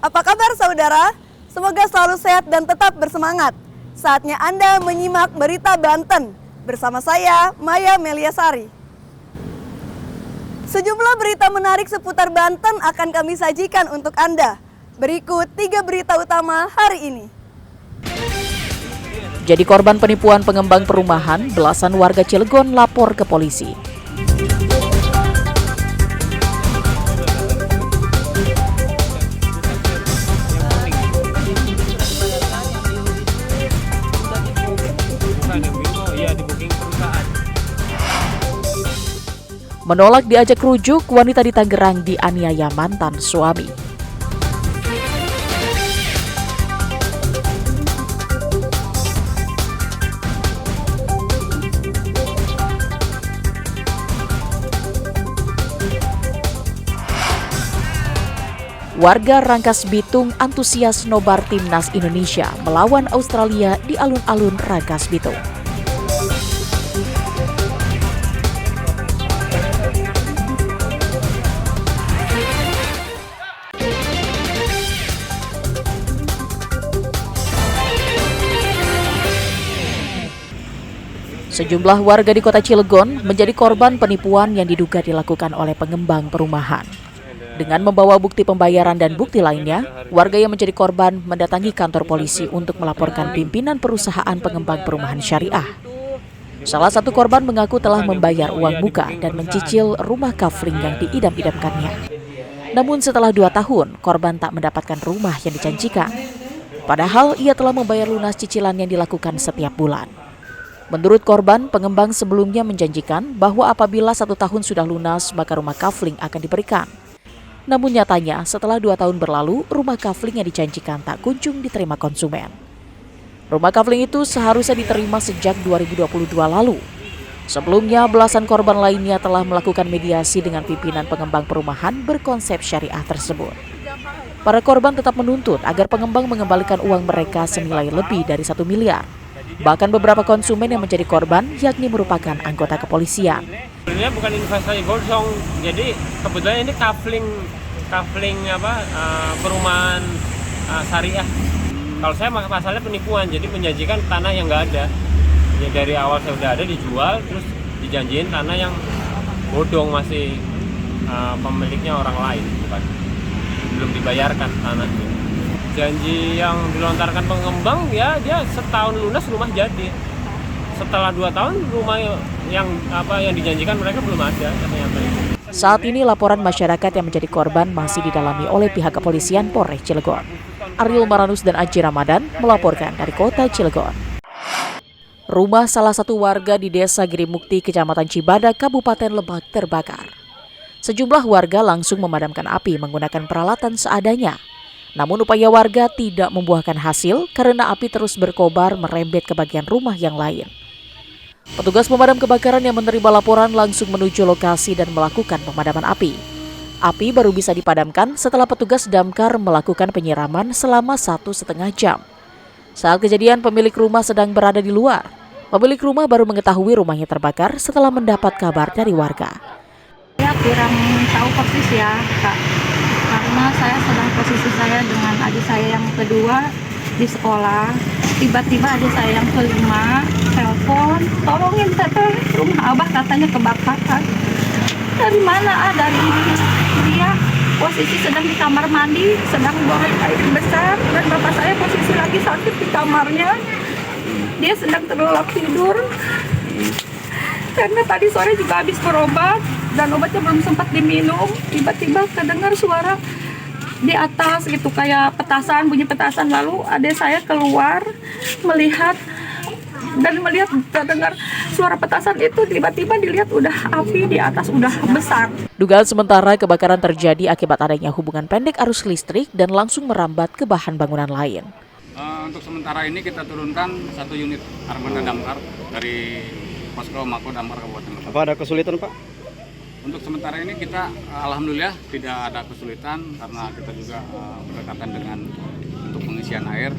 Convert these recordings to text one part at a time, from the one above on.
Apa kabar saudara? Semoga selalu sehat dan tetap bersemangat. Saatnya Anda menyimak Berita Banten bersama saya, Maya Meliasari. Sejumlah berita menarik seputar Banten akan kami sajikan untuk Anda. Berikut 3 berita utama hari ini. Jadi korban penipuan pengembang perumahan, belasan warga Cilegon lapor ke polisi. Menolak diajak rujuk, wanita di Tangerang dianiaya mantan suami. Warga Rangkas Bitung antusias nobar timnas Indonesia melawan Australia di alun-alun Rangkas Bitung. Sejumlah warga di kota Cilegon menjadi korban penipuan yang diduga dilakukan oleh pengembang perumahan. Dengan membawa bukti pembayaran dan bukti lainnya, warga yang menjadi korban mendatangi kantor polisi untuk melaporkan pimpinan perusahaan pengembang perumahan syariah. Salah satu korban mengaku telah membayar uang muka dan mencicil rumah kafling yang diidam-idamkannya. Namun setelah 2 tahun, korban tak mendapatkan rumah yang dijanjikan. Padahal ia telah membayar lunas cicilan yang dilakukan setiap bulan. Menurut korban, pengembang sebelumnya menjanjikan bahwa apabila 1 tahun sudah lunas, maka rumah kafling akan diberikan. Namun nyatanya, setelah 2 tahun berlalu, rumah kafling yang dijanjikan tak kunjung diterima konsumen. Rumah kafling itu seharusnya diterima sejak 2022 lalu. Sebelumnya, belasan korban lainnya telah melakukan mediasi dengan pimpinan pengembang perumahan berkonsep syariah tersebut. Para korban tetap menuntut agar pengembang mengembalikan uang mereka senilai lebih dari 1 miliar. Bahkan beberapa konsumen yang menjadi korban yakni merupakan anggota kepolisian. Sebenarnya bukan investasi bodong, jadi kebetulan ini kafling perumahan syariah. Kalau saya masalahnya penipuan, jadi menjanjikan tanah yang nggak ada. Ya, dari awal saya udah ada dijual, terus dijanjiin tanah yang bodong, masih pemiliknya orang lain, bukan belum dibayarkan tanahnya. Janji yang dilontarkan pengembang ya dia setahun lunas rumah jadi. Setelah 2 tahun rumah yang dijanjikan mereka belum ada. Saat ini laporan masyarakat yang menjadi korban masih didalami oleh pihak kepolisian Polres Cilegon. Ariel Maranus dan Aji Ramadan melaporkan dari kota Cilegon. Rumah salah satu warga di Desa Girimukti, Kecamatan Cibadak, Kabupaten Lebak terbakar. Sejumlah warga langsung memadamkan api menggunakan peralatan seadanya. Namun upaya warga tidak membuahkan hasil karena api terus berkobar merembet ke bagian rumah yang lain. Petugas pemadam kebakaran yang menerima laporan langsung menuju lokasi dan melakukan pemadaman api. Api baru bisa dipadamkan setelah petugas damkar melakukan penyiraman selama 1,5 jam. Saat kejadian pemilik rumah sedang berada di luar. Pemilik rumah baru mengetahui rumahnya terbakar setelah mendapat kabar dari warga. Ya kurang tahu persis ya Kak. Karena saya sedang posisi saya dengan adik saya yang kedua di sekolah. Tiba-tiba adik saya yang kelima telepon, tolongin teteh, rumah abah katanya kebakaran. Dari mana? Dari dia posisi sedang di kamar mandi, sedang buang air besar, dan bapak saya posisi lagi sakit di kamarnya. Dia sedang terlelap tidur. Karena tadi sore juga habis berobat dan obatnya belum sempat diminum, tiba-tiba kedengar suara di atas gitu kayak petasan, bunyi petasan. Lalu adik saya keluar melihat terdengar suara petasan itu, tiba-tiba dilihat udah api di atas udah besar. Dugaan sementara kebakaran terjadi akibat adanya hubungan pendek arus listrik dan langsung merambat ke bahan bangunan lain. Untuk sementara ini kita turunkan 1 unit armada damkar dari Posko Mako Damkar Kabupaten Lebak. Apa ada kesulitan Pak? Untuk sementara ini kita alhamdulillah tidak ada kesulitan karena kita juga berdekatan dengan untuk pengisian air,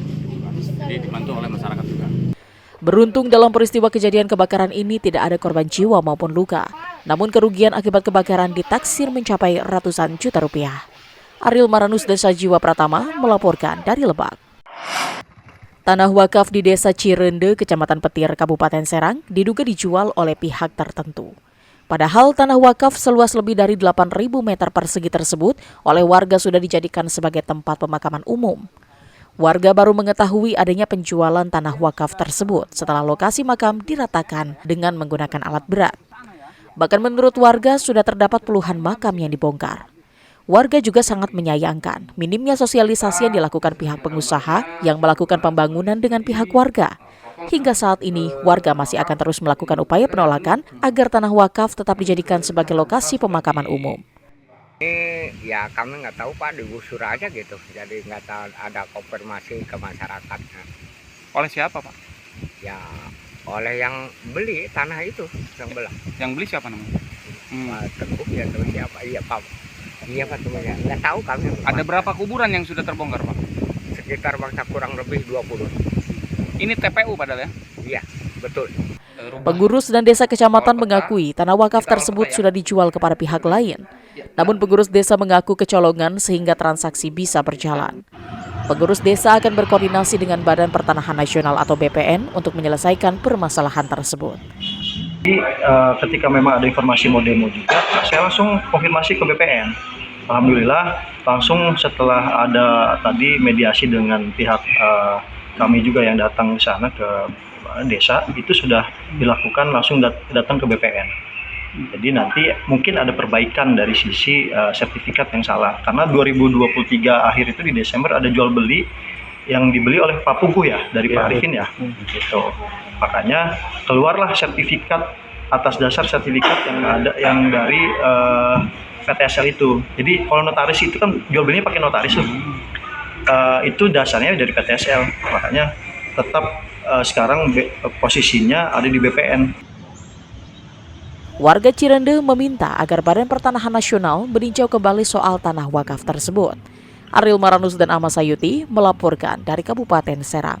jadi dibantu oleh masyarakat juga. Beruntung dalam peristiwa kejadian kebakaran ini tidak ada korban jiwa maupun luka. Namun kerugian akibat kebakaran ditaksir mencapai ratusan juta rupiah. Ariel Maranus Desa Jiwa Pratama melaporkan dari Lebak. Tanah wakaf di Desa Cirende, Kecamatan Petir, Kabupaten Serang diduga dijual oleh pihak tertentu. Padahal tanah wakaf seluas lebih dari 8.000 meter persegi tersebut oleh warga sudah dijadikan sebagai tempat pemakaman umum. Warga baru mengetahui adanya penjualan tanah wakaf tersebut setelah lokasi makam diratakan dengan menggunakan alat berat. Bahkan menurut warga sudah terdapat puluhan makam yang dibongkar. Warga juga sangat menyayangkan minimnya sosialisasi yang dilakukan pihak pengusaha yang melakukan pembangunan dengan pihak warga. Hingga saat ini, warga masih akan terus melakukan upaya penolakan agar tanah wakaf tetap dijadikan sebagai lokasi pemakaman umum. Ini ya kami nggak tahu Pak, digusur aja gitu, jadi nggak tahu ada konfirmasi ke masyarakat. Oleh siapa, Pak? Ya oleh yang beli tanah itu, yang belah. Yang beli siapa namanya? Pak Tengku ya tahu siapa, iya Pak. Iya Pak temannya, nggak tahu kami. Ada berapa kuburan yang sudah terbongkar, Pak? Sekitar bangsa kurang lebih 20. Ini TPU padahal ya? Iya, betul. Pengurus dan desa kecamatan mengakui tanah wakaf tersebut sudah dijual kepada pihak lain. Namun pengurus desa mengaku kecolongan sehingga transaksi bisa berjalan. Pengurus desa akan berkoordinasi dengan Badan Pertanahan Nasional atau BPN untuk menyelesaikan permasalahan tersebut. Jadi ketika memang ada informasi mau demo juga, saya langsung konfirmasi ke BPN. Alhamdulillah langsung setelah ada tadi mediasi dengan pihak kami juga yang datang ke sana ke desa, itu sudah dilakukan langsung datang ke BPN. Jadi nanti mungkin ada perbaikan dari sisi sertifikat yang salah. Karena 2023 akhir itu di Desember ada jual beli yang dibeli oleh Pak Pugu ya, dari Pak Arifin ya. Gitu. Makanya keluarlah sertifikat atas dasar sertifikat yang ada yang dari PTSL itu. Jadi kalau notaris itu kan jual belinya pakai notaris tuh. Itu dasarnya dari PTSL. Makanya tetap sekarang posisinya ada di BPN. Warga Cirende meminta agar Badan Pertanahan Nasional meninjau kembali soal tanah wakaf tersebut. Ariel Maranus dan Ahmad Sayuti melaporkan dari Kabupaten Serang.